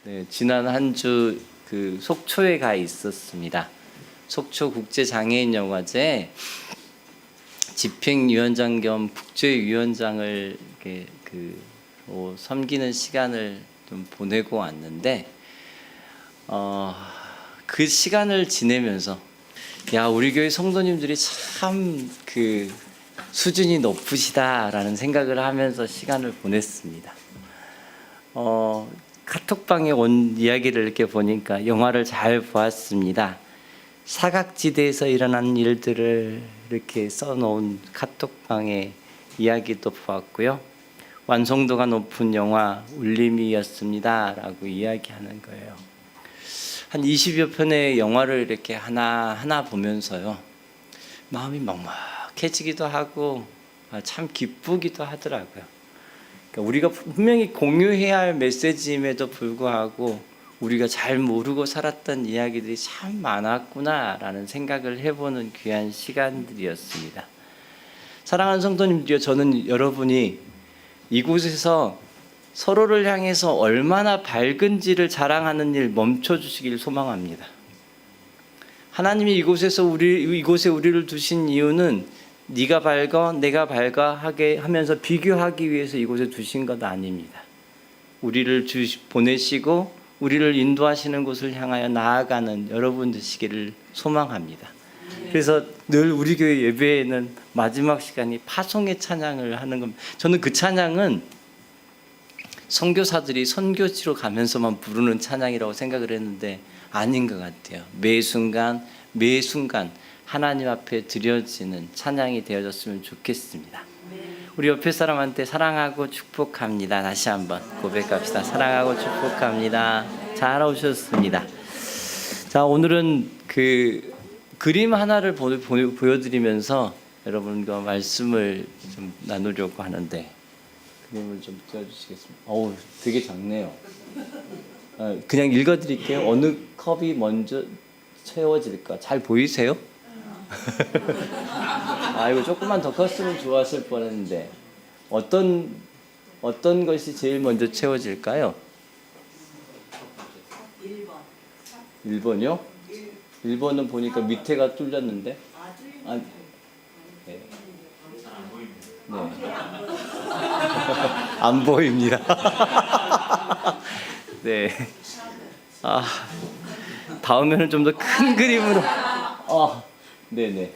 네, 지난 한 주 그 속초에 가 있었습니다. 속초 국제장애인 영화제 집행위원장 겸 국제위원장을 이렇게 섬기는 시간을 좀 보내고 왔는데, 그 시간을 지내면서 야, 우리 교회 성도님들이 참 그 수준이 높으시다라는 생각을 하면서 시간을 보냈습니다. 카톡방에 온 이야기를 이렇게 보니까 영화를 잘 보았습니다. 사각지대에서 일어난 일들을 이렇게 써놓은 카톡방의 이야기도 보았고요. 완성도가 높은 영화 울림이었습니다 라고 이야기하는 거예요. 한 20여 편의 영화를 이렇게 하나하나 보면서요, 마음이 먹먹해지기도 하고 참 기쁘기도 하더라고요. 그러니까 우리가 분명히 공유해야 할 메시지임에도 불구하고 우리가 잘 모르고 살았던 이야기들이 참 많았구나라는 생각을 해보는 귀한 시간들이었습니다. 사랑하는 성도님들이요, 저는 여러분이 이곳에서 서로를 향해서 얼마나 밝은지를 자랑하는 일 멈춰주시길 소망합니다. 하나님이 이곳에 우리를 두신 이유는 네가 밝아 내가 밝아 하게 하면서 비교하기 위해서 이곳에 두신 것 아닙니다. 우리를 보내시고 우리를 인도하시는 곳을 향하여 나아가는 여러분 되시기를 소망합니다. 그래서 늘 우리 교회 예배에는 마지막 시간이 파송의 찬양을 하는 겁니다. 저는 그 찬양은 선교사들이 선교지로 가면서만 부르는 찬양이라고 생각을 했는데 아닌 것 같아요. 매 순간 하나님 앞에 드려지는 찬양이 되어졌으면 좋겠습니다. 우리 옆에 사람한테 사랑하고 축복합니다. 다시 한번 고백합시다. 사랑하고 축복합니다. 잘 오셨습니다. 자, 오늘은 그 그림 하나를 보여드리면서 여러분과 말씀을 좀 나누려고 하는데, 그림을 좀 띄워주시겠습니다. 어우, 되게 작네요. 그냥 읽어드릴게요. 어느 컵이 먼저 채워질까? 잘 보이세요? 이거 조금만 더 컸으면 좋았을 뻔했는데, 어떤 것이 제일 먼저 채워질까요? 1번이요? 1번은 보니까 밑에가 뚫렸는데. 네. 안 보입니다. 네. 다음에는 좀 더 큰 그림으로. 네네.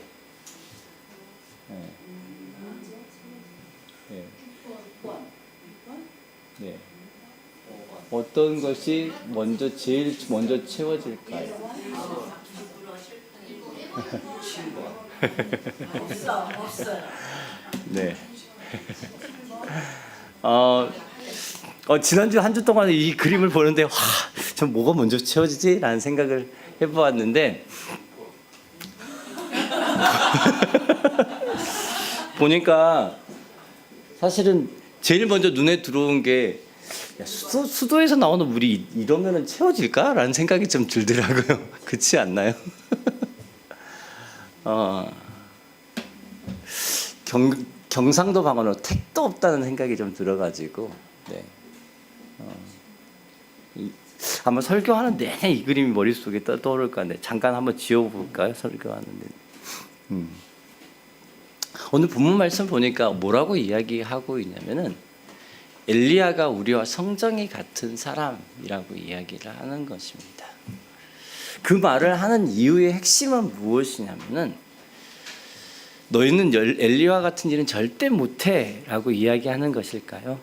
네. 어떤 것이 제일 먼저 채워질까요? 없어요. 네. 지난주 한 주 동안 이 그림을 보는데 좀 뭐가 먼저 채워지지? 라는 생각을 해보았는데 보니까 사실은 제일 먼저 눈에 들어온 게 수도에서 나오는 물이 이러면은 채워질까? 라는 생각이 좀 들더라고요. 그렇지 않나요? 경상도 방언으로 택도 없다는 생각이 좀 들어가지고, 네. 한번 설교하는 내내 이 그림이 머릿속에 떠오를까 하는데 잠깐 한번 지워볼까요? 설교하는데. 오늘 본문 말씀 보니까 뭐라고 이야기하고 있냐면은 엘리야가 우리와 성정이 같은 사람이라고 이야기를 하는 것입니다. 그 말을 하는 이유의 핵심은 무엇이냐면은 너희는 엘리야와 같은 일은 절대 못해 라고 이야기하는 것일까요?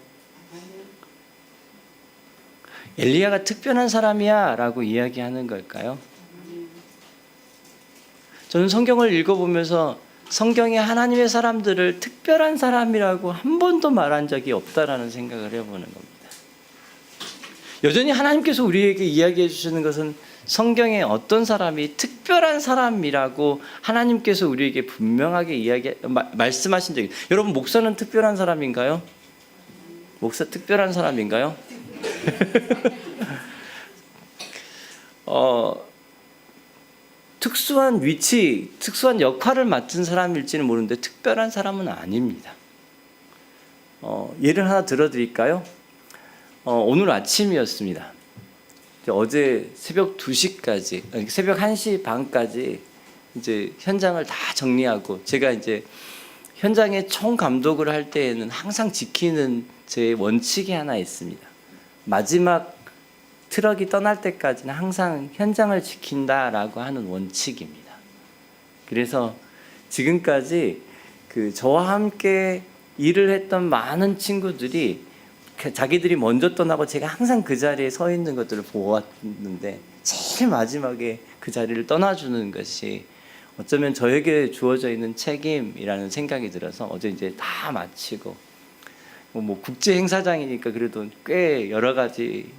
엘리야가 특별한 사람이야 라고 이야기하는 걸까요? 저는 성경을 읽어보면서 성경에 하나님의 사람들을 특별한 사람이라고 한 번도 말한 적이 없다라는 생각을 해보는 겁니다. 여전히 하나님께서 우리에게 이야기해 주시는 것은 성경에 어떤 사람이 특별한 사람이라고 하나님께서 우리에게 분명하게 말씀하신 적이. 여러분, 목사는 특별한 사람인가요? 목사 특별한 사람인가요? 특수한 위치, 특수한 역할을 맡은 사람일지는 모르는데 특별한 사람은 아닙니다. 예를 하나 들어드릴까요? 오늘 아침이었습니다. 어제 새벽 2시까지, 새벽 1시 반까지 이제 현장을 다 정리하고, 제가 이제 현장에 총 감독을 할 때에는 항상 지키는 제 원칙이 하나 있습니다. 마지막 트럭이 떠날 때까지는 항상 현장을 지킨다라고 하는 원칙입니다. 그래서 지금까지 저와 함께 일을 했던 많은 친구들이 자기들이 먼저 떠나고 제가 항상 그 자리에 서 있는 것들을 보았는데, 제일 마지막에 그 자리를 떠나주는 것이 어쩌면 저에게 주어져 있는 책임이라는 생각이 들어서 어제 이제 다 마치고, 뭐 국제 행사장이니까 그래도 꽤 여러 가지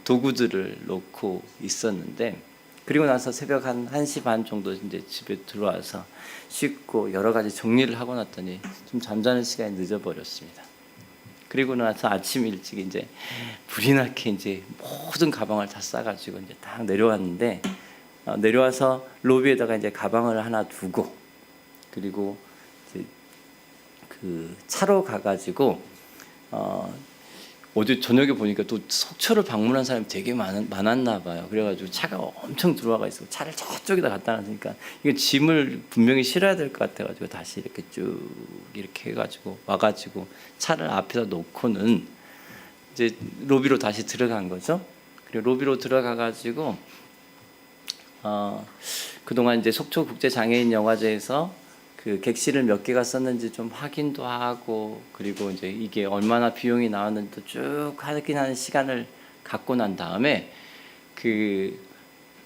도구들을 놓고 있었는데, 그리고 나서 새벽 한 1시 반 정도 이제 집에 들어와서 씻고 여러 가지 정리를 하고 났더니 좀 잠자는 시간이 늦어버렸습니다. 그리고 나서 아침 일찍 이제 불이 나게 이제 모든 가방을 다 싸가지고 이제 딱 내려왔는데, 내려와서 로비에다가 이제 가방을 하나 두고, 그리고 이제 차로 가가지고 어제 저녁에 보니까 또 속초를 방문한 사람이 되게 많았나 봐요. 그래가지고 차가 엄청 들어와가 있어. 차를 저쪽에다 갖다 놨으니까 이게 짐을 분명히 실어야 될 것 같아가지고 다시 이렇게 쭉 이렇게 해가지고 와가지고 차를 앞에다 놓고는 이제 로비로 다시 들어간 거죠. 그리고 로비로 들어가가지고 그동안 이제 속초국제장애인영화제에서 객실을 몇 개가 썼는지 좀 확인도 하고, 그리고 이제 이게 얼마나 비용이 나왔는지 쭉 확인하는 시간을 갖고 난 다음에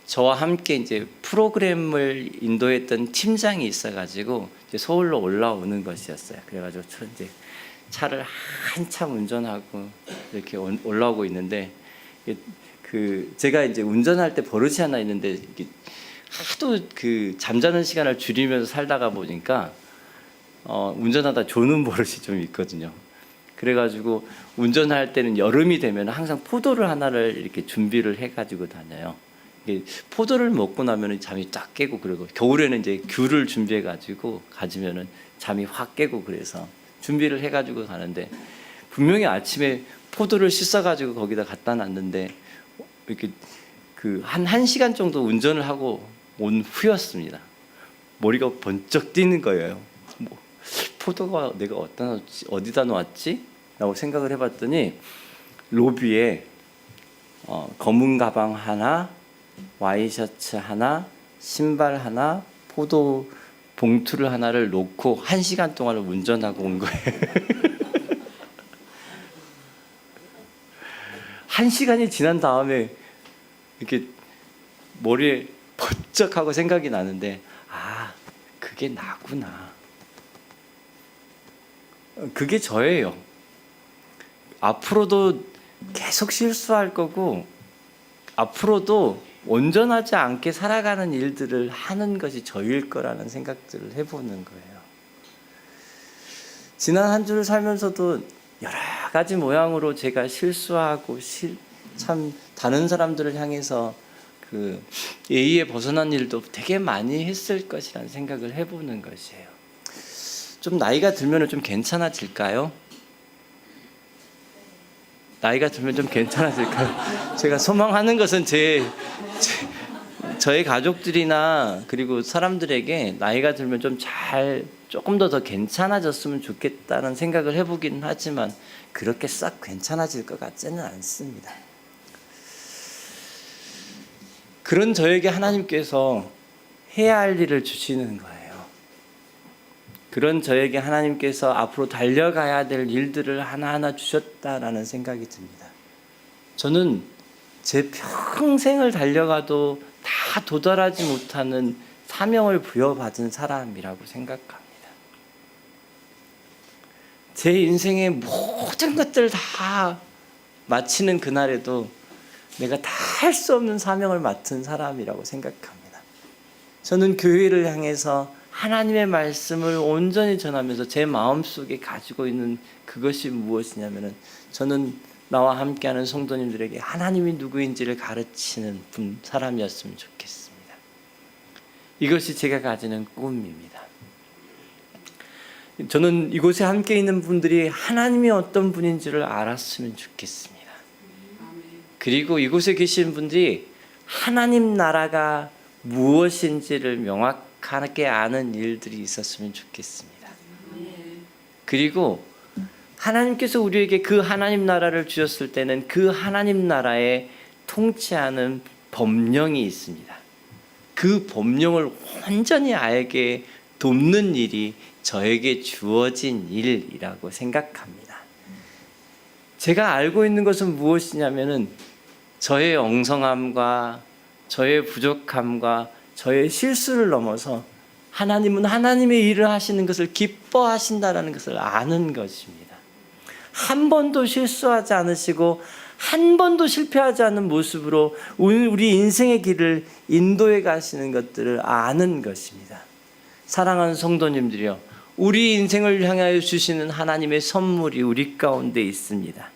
저와 함께 이제 프로그램을 인도했던 팀장이 있어가지고 이제 서울로 올라오는 것이었어요. 그래가지고 이제 차를 한참 운전하고 이렇게 올라오고 있는데, 제가 이제 운전할 때 버릇이 하나 있는데, 하도 잠자는 시간을 줄이면서 살다가 보니까 운전하다 조는 버릇이 좀 있거든요. 그래가지고 운전할 때는 여름이 되면 항상 포도를 하나를 이렇게 준비를 해가지고 다녀요. 이게 포도를 먹고 나면 잠이 딱 깨고, 그리고 겨울에는 이제 귤을 준비해가지고 가지면은 잠이 확 깨고, 그래서 준비를 해가지고 가는데, 분명히 아침에 포도를 씻어가지고 거기다 갖다 놨는데 이렇게 한 1시간 정도 운전을 하고 온 후였습니다. 머리가 번쩍 뛰는 거예요. 포도가 내가 어디다 놓았지? 라고 생각을 해봤더니 로비에 검은 가방 하나, 와이셔츠 하나, 신발 하나, 포도 봉투를 하나를 놓고 1시간 동안을 운전하고 온 거예요. 1시간이 지난 다음에 이렇게 머리에 번쩍하고 생각이 나는데, 그게 나구나. 그게 저예요. 앞으로도 계속 실수할 거고, 앞으로도 온전하지 않게 살아가는 일들을 하는 것이 저일 거라는 생각들을 해보는 거예요. 지난 한 주를 살면서도 여러 가지 모양으로 제가 실수하고 참 다른 사람들을 향해서 예의에 벗어난 일도 되게 많이 했을 것이라는 생각을 해보는 것이에요. 좀 나이가 들면 좀 괜찮아질까요? 나이가 들면 좀 괜찮아질까요? 제가 소망하는 것은 저의 가족들이나 그리고 사람들에게 나이가 들면 조금 더 괜찮아졌으면 좋겠다는 생각을 해보긴 하지만, 그렇게 싹 괜찮아질 것 같지는 않습니다. 그런 저에게 하나님께서 해야 할 일을 주시는 거예요. 그런 저에게 하나님께서 앞으로 달려가야 될 일들을 하나하나 주셨다라는 생각이 듭니다. 저는 제 평생을 달려가도 다 도달하지 못하는 사명을 부여받은 사람이라고 생각합니다. 제 인생의 모든 것들 다 마치는 그날에도 내가 다 할 수 없는 사명을 맡은 사람이라고 생각합니다. 저는 교회를 향해서 하나님의 말씀을 온전히 전하면서 제 마음속에 가지고 있는 그것이 무엇이냐면은, 저는 나와 함께하는 성도님들에게 하나님이 누구인지를 가르치는 사람이었으면 좋겠습니다. 이것이 제가 가지는 꿈입니다. 저는 이곳에 함께 있는 분들이 하나님이 어떤 분인지를 알았으면 좋겠습니다. 그리고 이곳에 계신 분들이 하나님 나라가 무엇인지를 명확하게 아는 일들이 있었으면 좋겠습니다. 그리고 하나님께서 우리에게 그 하나님 나라를 주셨을 때는 그 하나님 나라에 통치하는 법령이 있습니다. 그 법령을 온전히 알게 돕는 일이 저에게 주어진 일이라고 생각합니다. 제가 알고 있는 것은 무엇이냐면은 저의 엉성함과 저의 부족함과 저의 실수를 넘어서 하나님은 하나님의 일을 하시는 것을 기뻐하신다라는 것을 아는 것입니다. 한 번도 실수하지 않으시고 한 번도 실패하지 않는 모습으로 우리 인생의 길을 인도해 가시는 것들을 아는 것입니다. 사랑하는 성도님들이요, 우리 인생을 향하여 주시는 하나님의 선물이 우리 가운데 있습니다.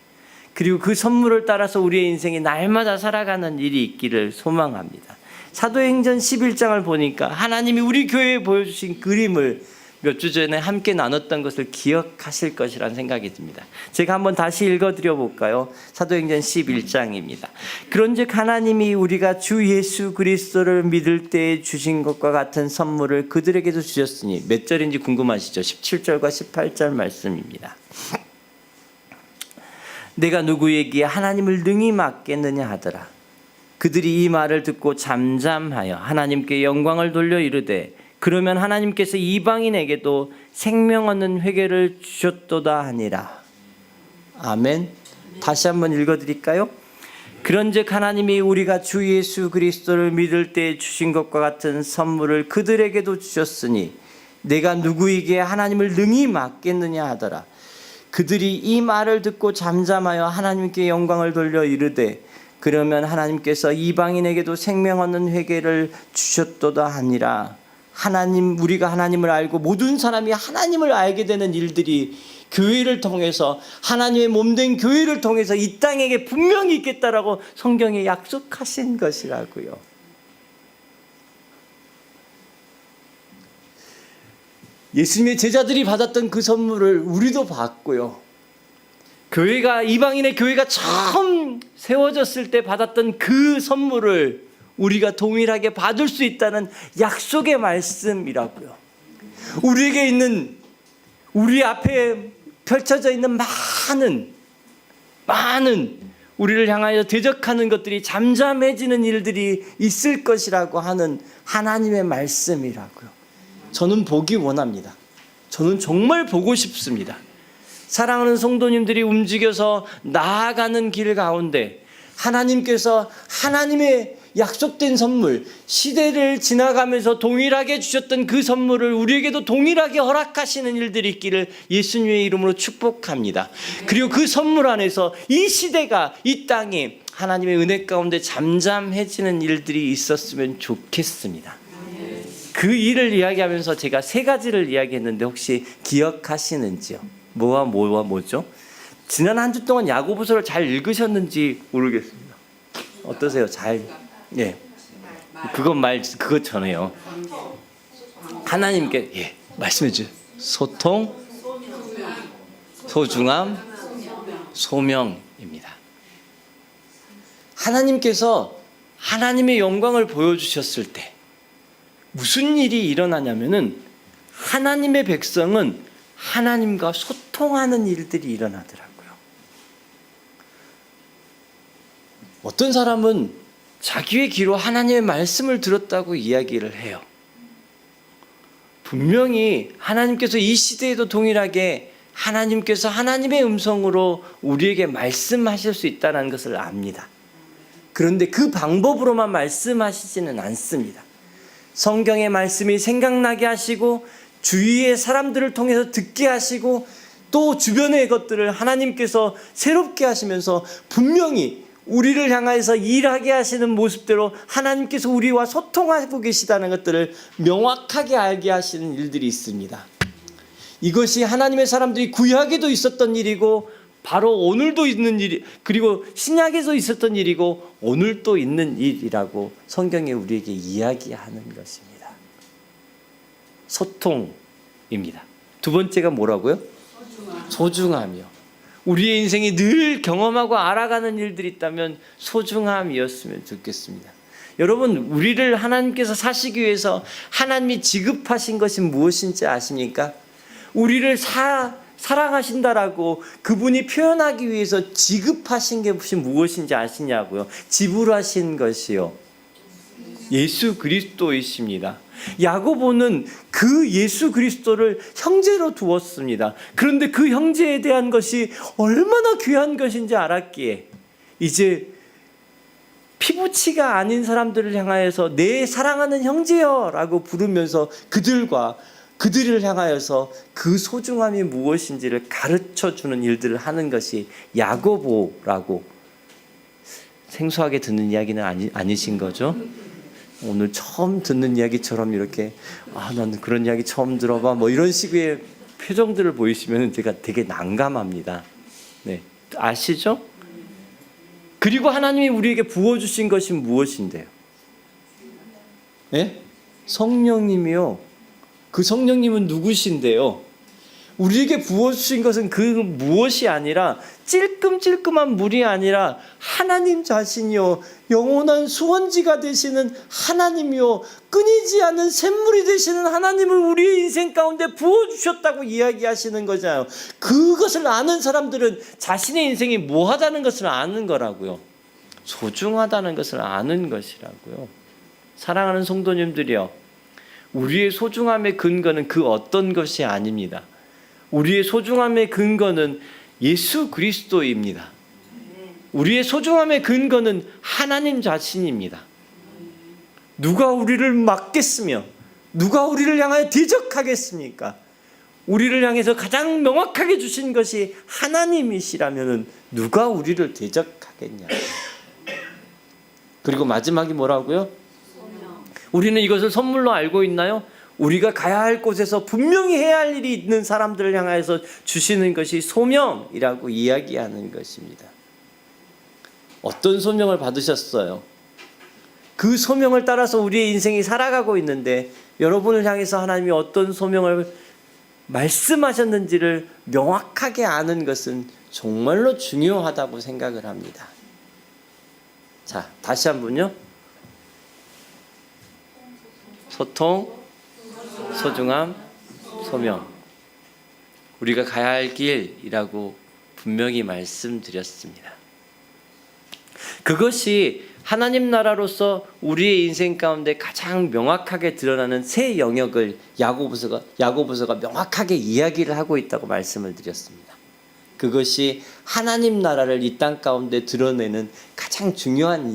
그리고 그 선물을 따라서 우리의 인생이 날마다 살아가는 일이 있기를 소망합니다. 사도행전 11장을 보니까 하나님이 우리 교회에 보여주신 그림을 몇 주 전에 함께 나눴던 것을 기억하실 것이라는 생각이 듭니다. 제가 한번 다시 읽어드려 볼까요? 사도행전 11장입니다. 그런즉 하나님이 우리가 주 예수 그리스도를 믿을 때에 주신 것과 같은 선물을 그들에게도 주셨으니, 몇 절인지 궁금하시죠? 17절과 18절 말씀입니다. 내가 누구에게 하나님을 능히 맡겠느냐 하더라. 그들이 이 말을 듣고 잠잠하여 하나님께 영광을 돌려 이르되, 그러면 하나님께서 이방인에게도 생명 얻는 회개를 주셨도다 하니라. 아멘. 다시 한번 읽어드릴까요? 그런즉 하나님이 우리가 주 예수 그리스도를 믿을 때 주신 것과 같은 선물을 그들에게도 주셨으니 내가 누구에게 하나님을 능히 맡겠느냐 하더라. 그들이 이 말을 듣고 잠잠하여 하나님께 영광을 돌려 이르되, 그러면 하나님께서 이방인에게도 생명 얻는 회개를 주셨도다 하니라. 우리가 하나님을 알고 모든 사람이 하나님을 알게 되는 일들이 교회를 통해서, 하나님의 몸된 교회를 통해서 이 땅에게 분명히 있겠다라고 성경에 약속하신 것이라고요. 예수님의 제자들이 받았던 그 선물을 우리도 받고요. 이방인의 교회가 처음 세워졌을 때 받았던 그 선물을 우리가 동일하게 받을 수 있다는 약속의 말씀이라고요. 우리에게 있는, 우리 앞에 펼쳐져 있는 많은 우리를 향하여 대적하는 것들이 잠잠해지는 일들이 있을 것이라고 하는 하나님의 말씀이라고요. 저는 보기 원합니다. 저는 정말 보고 싶습니다. 사랑하는 성도님들이 움직여서 나아가는 길 가운데 하나님께서 하나님의 약속된 선물, 시대를 지나가면서 동일하게 주셨던 그 선물을 우리에게도 동일하게 허락하시는 일들이 있기를 예수님의 이름으로 축복합니다. 그리고 그 선물 안에서 이 시대가, 이 땅이 하나님의 은혜 가운데 잠잠해지는 일들이 있었으면 좋겠습니다. 그 일을 이야기하면서 제가 세 가지를 이야기했는데 혹시 기억하시는지요? 뭐죠? 지난 한 주 동안 야고보서를 잘 읽으셨는지 모르겠습니다. 어떠세요? 예. 그것 전에요. 하나님께 말씀해 주세요. 소통, 소중함, 소명입니다. 하나님께서 하나님의 영광을 보여주셨을 때 무슨 일이 일어나냐면은 하나님의 백성은 하나님과 소통하는 일들이 일어나더라고요. 어떤 사람은 자기의 귀로 하나님의 말씀을 들었다고 이야기를 해요. 분명히 하나님께서 이 시대에도 동일하게 하나님께서 하나님의 음성으로 우리에게 말씀하실 수 있다는 것을 압니다. 그런데 그 방법으로만 말씀하시지는 않습니다. 성경의 말씀이 생각나게 하시고 주위의 사람들을 통해서 듣게 하시고 또 주변의 것들을 하나님께서 새롭게 하시면서 분명히 우리를 향해서 일하게 하시는 모습대로 하나님께서 우리와 소통하고 계시다는 것들을 명확하게 알게 하시는 일들이 있습니다. 이것이 하나님의 사람들이 구약에도 있었던 일이고 바로 오늘도 있는 일, 그리고 신약에서 있었던 일이고 오늘도 있는 일이라고 성경에 우리에게 이야기하는 것입니다. 소통입니다. 두 번째가 뭐라고요? 소중함이요. 우리의 인생이 늘 경험하고 알아가는 일들이 있다면 소중함이었으면 좋겠습니다. 여러분, 우리를 하나님께서 사시기 위해서 하나님이 지급하신 것이 무엇인지 아십니까? 우리를 사랑하신다라고 그분이 표현하기 위해서 지급하신 것이 무엇인지 아시냐고요? 지불하신 것이요, 예수 그리스도이십니다. 야고보는 그 예수 그리스도를 형제로 두었습니다. 그런데 그 형제에 대한 것이 얼마나 귀한 것인지 알았기에 이제 피부치가 아닌 사람들을 향하여서 내 사랑하는 형제여 라고 부르면서 그들을 향하여서 그 소중함이 무엇인지를 가르쳐주는 일들을 하는 것이 야고보라고. 생소하게 듣는 이야기는 아니신 거죠? 오늘 처음 듣는 이야기처럼 이렇게 나는 그런 이야기 처음 들어봐 뭐 이런 식의 표정들을 보이시면 제가 되게 난감합니다. 네, 아시죠? 그리고 하나님이 우리에게 부어주신 것이 무엇인데요? 네? 성령님이요. 그 성령님은 누구신데요? 우리에게 부어주신 것은 그 무엇이 아니라 찔끔찔끔한 물이 아니라 하나님 자신이요, 영원한 수원지가 되시는 하나님이요, 끊이지 않는 샘물이 되시는 하나님을 우리의 인생 가운데 부어주셨다고 이야기하시는 거잖아요. 그것을 아는 사람들은 자신의 인생이 뭐하다는 것을 아는 거라고요. 소중하다는 것을 아는 것이라고요. 사랑하는 성도님들이요, 우리의 소중함의 근거는 그 어떤 것이 아닙니다. 우리의 소중함의 근거는 예수 그리스도입니다. 우리의 소중함의 근거는 하나님 자신입니다. 누가 우리를 막겠으며 누가 우리를 향하여 대적하겠습니까? 우리를 향해서 가장 명확하게 주신 것이 하나님이시라면 누가 우리를 대적하겠냐. 그리고 마지막이 뭐라고요? 우리는 이것을 선물로 알고 있나요? 우리가 가야 할 곳에서 분명히 해야 할 일이 있는 사람들을 향해서 주시는 것이 소명이라고 이야기하는 것입니다. 어떤 소명을 받으셨어요? 그 소명을 따라서 우리의 인생이 살아가고 있는데 여러분을 향해서 하나님이 어떤 소명을 말씀하셨는지를 명확하게 아는 것은 정말로 중요하다고 생각을 합니다. 자, 다시 한번요. 소통, 소중함, 소명. 우리가 가야 할 길이라고 분명히 말씀드렸습니다. 그것이 하나님 나라로서 우리의 인생 가운데 가장 명확하게 드러나는 세 영역을 야고보서가 명확하게 이야기를 하고 있다고 말씀을 드렸습니다. 그것이 하나님 나라를 이 땅 가운데 드러내는 가장 중요한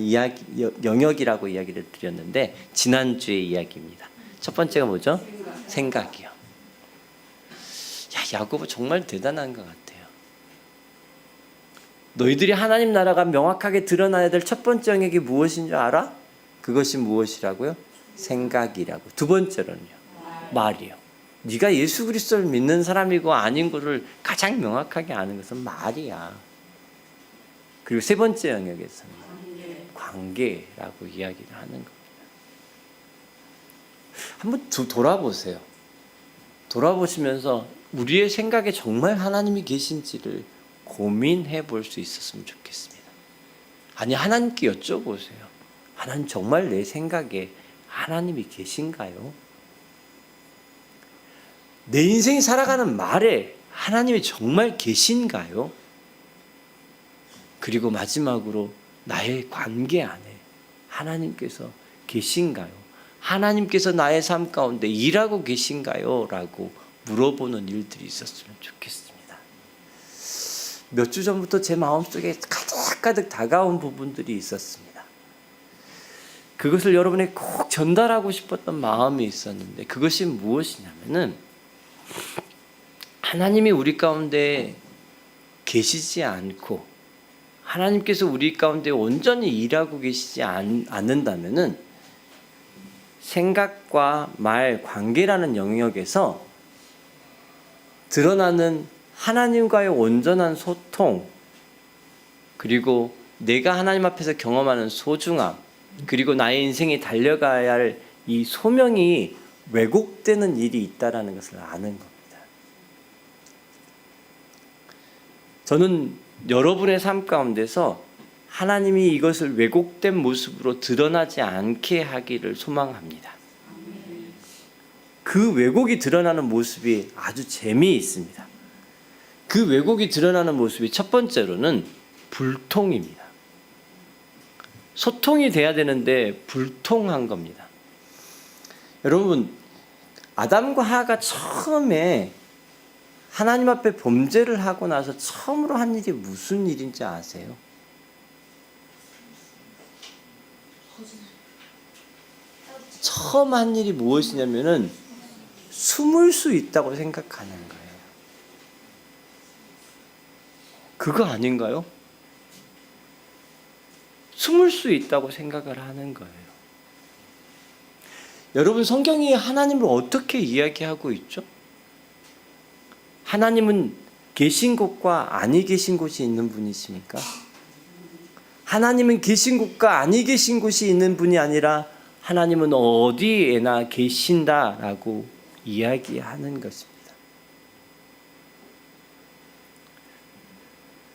영역이라고 이야기를 드렸는데, 지난주의 이야기입니다. 첫 번째가 뭐죠? 생각이요. 야고보 정말 대단한 것 같아요. 너희들이 하나님 나라가 명확하게 드러나야 될 첫 번째 영역이 무엇인 줄 알아? 그것이 무엇이라고요? 생각이라고. 두 번째로는요, 말이요. 네가 예수 그리스도를 믿는 사람이고 아닌 것을 가장 명확하게 아는 것은 말이야. 그리고 세 번째 영역에서는 관계라고 이야기를 하는 겁니다. 한번 돌아보세요. 돌아보시면서 우리의 생각에 정말 하나님이 계신지를 고민해 볼 수 있었으면 좋겠습니다. 아니, 하나님께 여쭤보세요. 하나님, 정말 내 생각에 하나님이 계신가요? 내 인생이 살아가는 말에 하나님이 정말 계신가요? 그리고 마지막으로 나의 관계 안에 하나님께서 계신가요? 하나님께서 나의 삶 가운데 일하고 계신가요? 라고 물어보는 일들이 있었으면 좋겠습니다. 몇 주 전부터 제 마음속에 가득가득 다가온 부분들이 있었습니다. 그것을 여러분에게 꼭 전달하고 싶었던 마음이 있었는데, 그것이 무엇이냐면은 하나님이 우리 가운데 계시지 않고 하나님께서 우리 가운데 온전히 일하고 계시지 않는다면은 생각과 말, 관계라는 영역에서 드러나는 하나님과의 온전한 소통, 그리고 내가 하나님 앞에서 경험하는 소중함, 그리고 나의 인생이 달려가야 할 이 소명이 왜곡되는 일이 있다라는 것을 아는 겁니다. 저는 여러분의 삶 가운데서 하나님이 이것을 왜곡된 모습으로 드러나지 않게 하기를 소망합니다. 그 왜곡이 드러나는 모습이 아주 재미있습니다. 그 왜곡이 드러나는 모습이 첫 번째로는 불통입니다. 소통이 돼야 되는데 불통한 겁니다. 여러분, 아담과 하와가 처음에 하나님 앞에 범죄를 하고 나서 처음으로 한 일이 무슨 일인지 아세요? 처음 한 일이 무엇이냐면은 숨을 수 있다고 생각하는 거예요. 그거 아닌가요? 숨을 수 있다고 생각을 하는 거예요. 여러분, 성경이 하나님을 어떻게 이야기하고 있죠? 하나님은 계신 곳과 아니 계신 곳이 있는 분이십니까? 하나님은 계신 곳과 아니 계신 곳이 있는 분이 아니라 하나님은 어디에나 계신다라고 이야기하는 것입니다.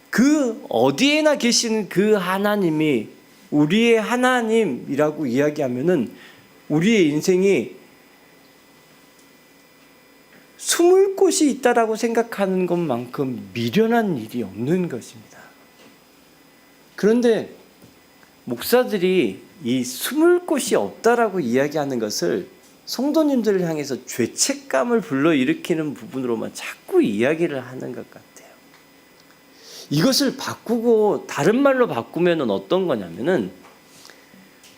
그 어디에나 계시는 그 하나님이 우리의 하나님이라고 이야기하면은 우리의 인생이 숨을 곳이 있다라고 생각하는 것만큼 미련한 일이 없는 것입니다. 그런데 목사들이 이 숨을 곳이 없다라고 이야기하는 것을 성도님들을 향해서 죄책감을 불러일으키는 부분으로만 자꾸 이야기를 하는 것 같아요. 이것을 바꾸고 다른 말로 바꾸면 어떤 거냐면은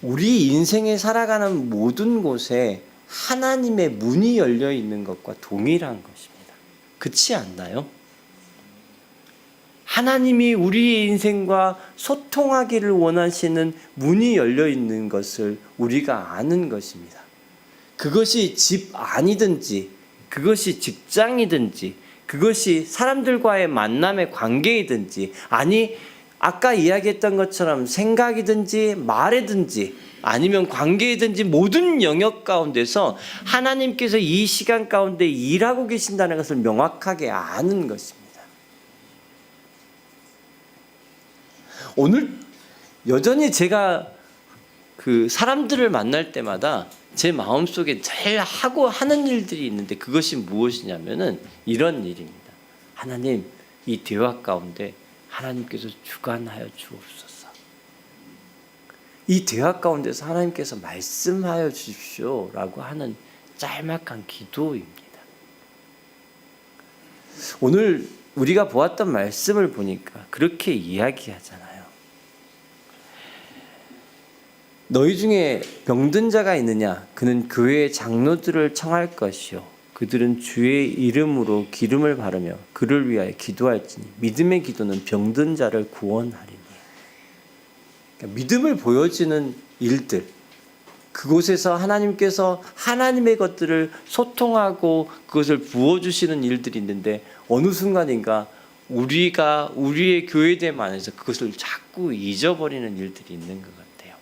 우리 인생에 살아가는 모든 곳에 하나님의 문이 열려 있는 것과 동일한 것입니다. 그렇지 않나요? 하나님이 우리의 인생과 소통하기를 원하시는 문이 열려 있는 것을 우리가 아는 것입니다. 그것이 집 안이든지, 그것이 직장이든지, 그것이 사람들과의 만남의 관계이든지, 아니 아까 이야기했던 것처럼 생각이든지 말이든지 아니면 관계이든지 모든 영역 가운데서 하나님께서 이 시간 가운데 일하고 계신다는 것을 명확하게 아는 것입니다. 오늘 여전히 제가 그 사람들을 만날 때마다 제 마음속에 제일 하는 일들이 있는데 그것이 무엇이냐면은 이런 일입니다. 하나님, 이 대화 가운데 하나님께서 주관하여 주옵소서. 이 대화 가운데서 하나님께서 말씀하여 주십시오라고 하는 짤막한 기도입니다. 오늘 우리가 보았던 말씀을 보니까 그렇게 이야기하잖아요. 너희 중에 병든 자가 있느냐? 그는 교회의 장로들을 청할 것이요 그들은 주의 이름으로 기름을 바르며 그를 위하여 기도할지니 믿음의 기도는 병든 자를 구원하리니. 그러니까 믿음을 보여지는 일들, 그곳에서 하나님께서 하나님의 것들을 소통하고 그것을 부어주시는 일들이 있는데 어느 순간인가 우리가 우리의 교회됨 안에서 그것을 자꾸 잊어버리는 일들이 있는 것 같아요.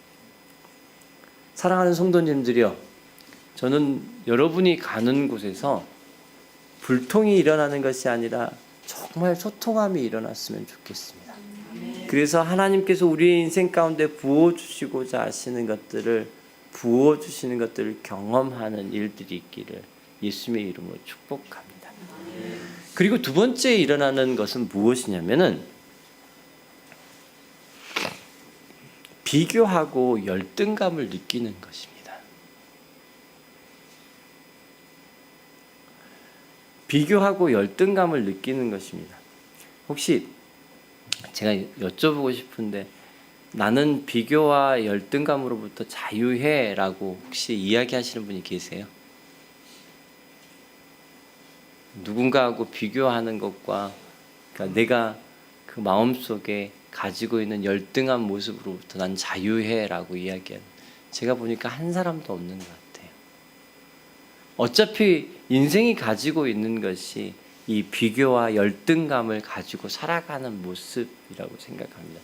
사랑하는 성도님들이요, 저는 여러분이 가는 곳에서 불통이 일어나는 것이 아니라 정말 소통함이 일어났으면 좋겠습니다. 그래서 하나님께서 우리의 인생 가운데 부어주시고자 하시는 것들을 부어주시는 것들을 경험하는 일들이 있기를 예수님의 이름으로 축복합니다. 그리고 두 번째 일어나는 것은 무엇이냐면은 비교하고 열등감을 느끼는 것입니다. 비교하고 열등감을 느끼는 것입니다. 혹시 제가 여쭤보고 싶은데 나는 비교와 열등감으로부터 자유해라고 혹시 이야기하시는 분이 계세요? 누군가하고 비교하는 것과 그러니까 내가 그 마음속에 가지고 있는 열등한 모습으로부터 난 자유해라고 이야기하는, 제가 보니까 한 사람도 없는 것 같아요. 어차피 인생이 가지고 있는 것이 이 비교와 열등감을 가지고 살아가는 모습이라고 생각합니다.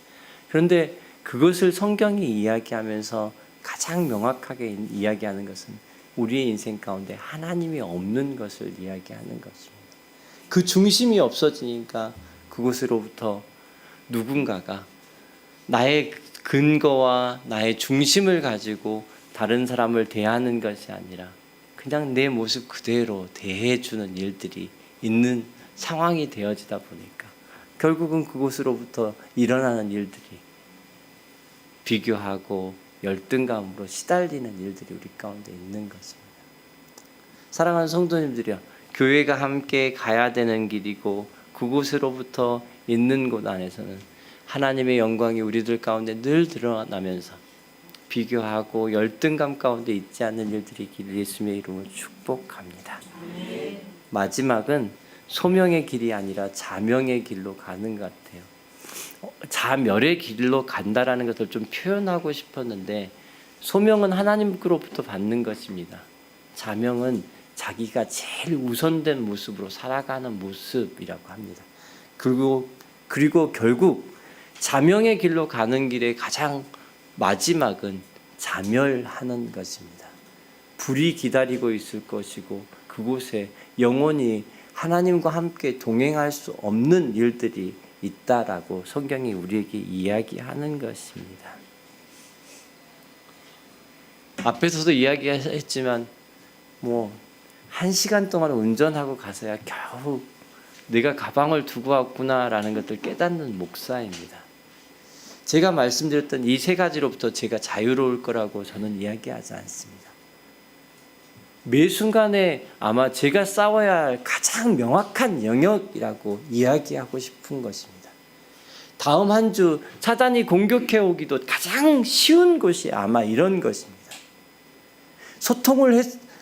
그런데 그것을 성경이 이야기하면서 가장 명확하게 이야기하는 것은 우리의 인생 가운데 하나님이 없는 것을 이야기하는 것입니다. 그 중심이 없어지니까 그곳으로부터 누군가가 나의 근거와 나의 중심을 가지고 다른 사람을 대하는 것이 아니라 그냥 내 모습 그대로 대해주는 일들이 있는 상황이 되어지다 보니까 결국은 그곳으로부터 일어나는 일들이 비교하고 열등감으로 시달리는 일들이 우리 가운데 있는 것입니다. 사랑하는 성도님들이요, 교회가 함께 가야 되는 길이고 그곳으로부터 있는 곳 안에서는 하나님의 영광이 우리들 가운데 늘 드러나면서 비교하고 열등감 가운데 있지 않는 일들이 있기를 예수님의 이름으로 축복합니다. 마지막은 소명의 길이 아니라 자명의 길로 가는 것 같아요. 자멸의 길로 간다라는 것을 좀 표현하고 싶었는데 소명은 하나님으로부터 받는 것입니다. 자명은 자기가 제일 우선된 모습으로 살아가는 모습이라고 합니다. 그리고 결국 자명의 길로 가는 길의 가장 마지막은 자멸하는 것입니다. 불이 기다리고 있을 것이고 그곳에 영원히 하나님과 함께 동행할 수 없는 일들이 있다라고 성경이 우리에게 이야기하는 것입니다. 앞에서도 이야기했지만 1시간 동안 운전하고 가서야 겨우 내가 가방을 두고 왔구나라는 것을 깨닫는 목사입니다. 제가 말씀드렸던 이 세 가지로부터 제가 자유로울 거라고 저는 이야기하지 않습니다. 매 순간에 아마 제가 싸워야 할 가장 명확한 영역이라고 이야기하고 싶은 것입니다. 다음 한 주 사단이 공격해 오기도 가장 쉬운 곳이 아마 이런 것입니다.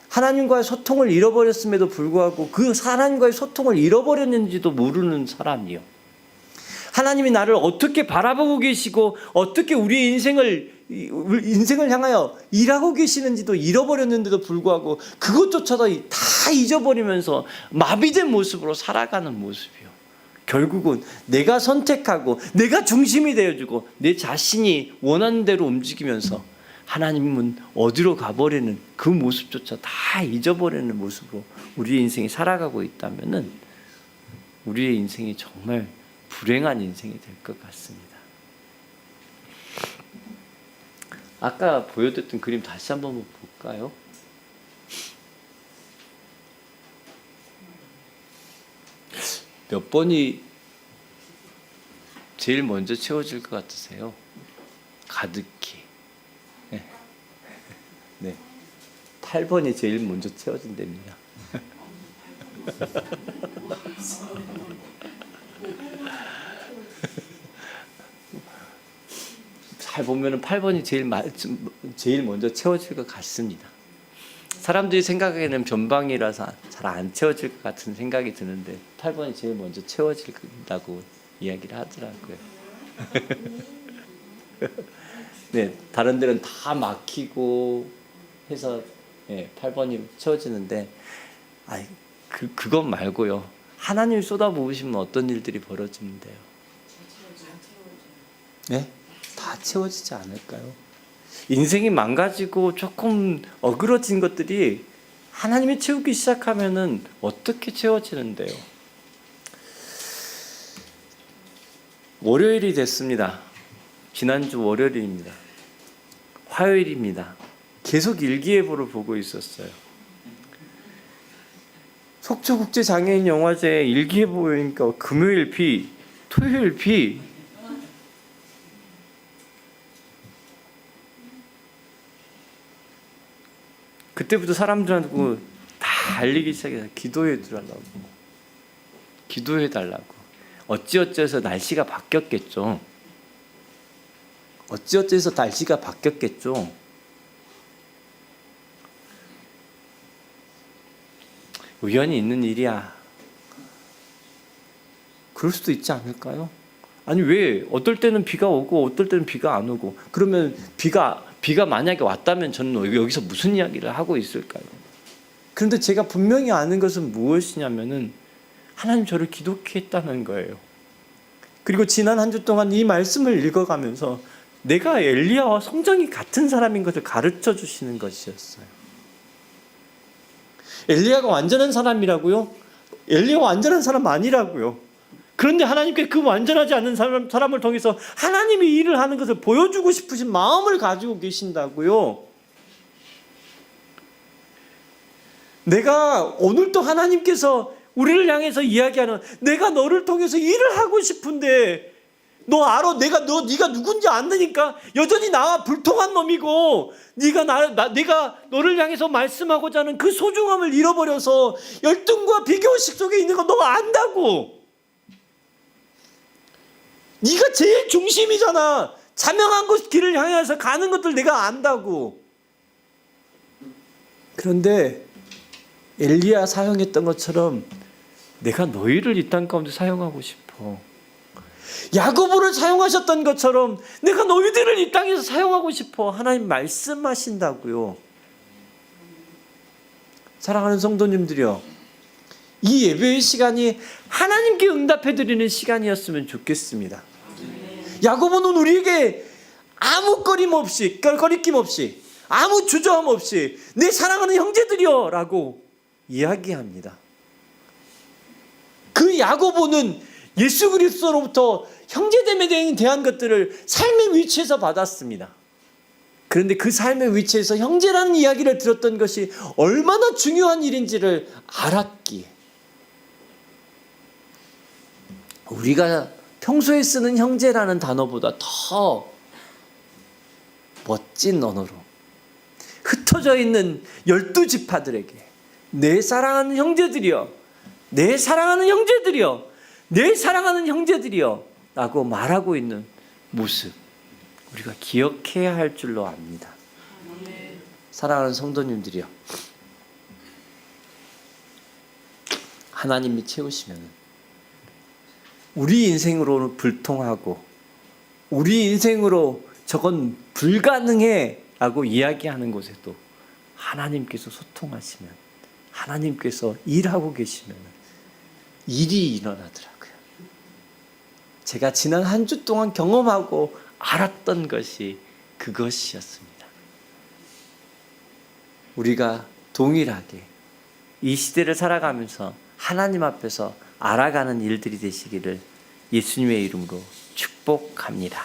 하나님과의 소통을 잃어버렸음에도 불구하고 그 하나님과의 소통을 잃어버렸는지도 모르는 사람이요. 하나님이 나를 어떻게 바라보고 계시고 어떻게 우리의 인생을 향하여 일하고 계시는지도 잃어버렸는데도 불구하고 그것조차도 다 잊어버리면서 마비된 모습으로 살아가는 모습이요. 결국은 내가 선택하고 내가 중심이 되어주고 내 자신이 원하는 대로 움직이면서 하나님은 어디로 가버리는 그 모습조차 다 잊어버리는 모습으로 우리의 인생이 살아가고 있다면 우리의 인생이 정말 불행한 인생이 될 것 같습니다. 아까 보여드렸던 그림 다시 한번 볼까요? 몇 번이 제일 먼저 채워질 것 같으세요? 가득히. 네. 8번이 제일 먼저 채워진답니다. 잘 보면은 8번이 제일 먼저 채워질 것 같습니다. 사람들이 생각하기에는 변방이라서 잘 안 채워질 것 같은 생각이 드는데 8번이 제일 먼저 채워진다고 이야기를 하더라고요. 네, 다른 데는 다 막히고 해서 8번이 채워지는데 그것 말고요. 하나님이 쏟아부으시면 어떤 일들이 벌어지는데요? 네? 다 채워지지 않을까요? 인생이 망가지고 조금 어그러진 것들이 하나님이 채우기 시작하면은 어떻게 채워지는데요? 월요일이 됐습니다. 지난주 월요일입니다. 화요일입니다. 계속 일기예보를 보고 있었어요. 속초국제장애인영화제 일기예보니까 금요일 비, 토요일 비. 그때부터 사람들한테 다 알리기 시작해서 기도해달라고. 기도해달라고. 어찌어찌해서 날씨가 바뀌었겠죠. 어찌어찌해서 날씨가 바뀌었겠죠. 우연히 있는 일이야. 그럴 수도 있지 않을까요? 아니 왜 어떨 때는 비가 오고 어떨 때는 비가 안 오고 그러면 비가 만약에 왔다면 저는 여기서 무슨 이야기를 하고 있을까요? 그런데 제가 분명히 아는 것은 무엇이냐면은 하나님 저를 기독케 했다는 거예요. 그리고 지난 한 주 동안 이 말씀을 읽어가면서 내가 엘리야와 성정이 같은 사람인 것을 가르쳐 주시는 것이었어요. 엘리야가 완전한 사람이라고요? 엘리야가 완전한 사람 아니라고요. 그런데 하나님께 그 완전하지 않는 사람을 통해서 하나님이 일을 하는 것을 보여주고 싶으신 마음을 가지고 계신다고요. 내가 오늘도 하나님께서 우리를 향해서 이야기하는, 내가 너를 통해서 일을 하고 싶은데 너 알아? 네가 누군지 아느니까 여전히 나와 불통한 놈이고, 내가 너를 향해서 말씀하고자 하는 그 소중함을 잃어버려서 열등과 비교의식 속에 있는 거 너 안다고. 네가 제일 중심이잖아. 자명한 길을 향해서 가는 것들 내가 안다고. 그런데 엘리야 사용했던 것처럼 내가 너희를 이 땅 가운데 사용하고 싶어. 야고보를 사용하셨던 것처럼 내가 너희들을 이 땅에서 사용하고 싶어. 하나님 말씀하신다고요. 사랑하는 성도님들이요, 이 예배의 시간이 하나님께 응답해 드리는 시간이었으면 좋겠습니다. 야고보는 우리에게 아무 거리낌 없이 아무 주저함 없이 내 사랑하는 형제들이여 라고 이야기합니다. 그 야고보는 예수 그리스도로부터 형제됨에 대한 것들을 삶의 위치에서 받았습니다. 그런데 그 삶의 위치에서 형제라는 이야기를 들었던 것이 얼마나 중요한 일인지를 알았기에 우리가 평소에 쓰는 형제라는 단어보다 더 멋진 언어로 흩어져 있는 12지파들에게 내 사랑하는 형제들이여, 내 사랑하는 형제들이여, 내 사랑하는 형제들이여 라고 말하고 있는 모습, 우리가 기억해야 할 줄로 압니다. 사랑하는 성도님들이여, 하나님이 채우시면 우리 인생으로는 불통하고 우리 인생으로 저건 불가능해 라고 이야기하는 곳에도 하나님께서 소통하시면, 하나님께서 일하고 계시면 일이 일어나더라고요. 제가 지난 한 주 동안 경험하고 알았던 것이 그것이었습니다. 우리가 동일하게 이 시대를 살아가면서 하나님 앞에서 알아가는 일들이 되시기를 예수님의 이름으로 축복합니다.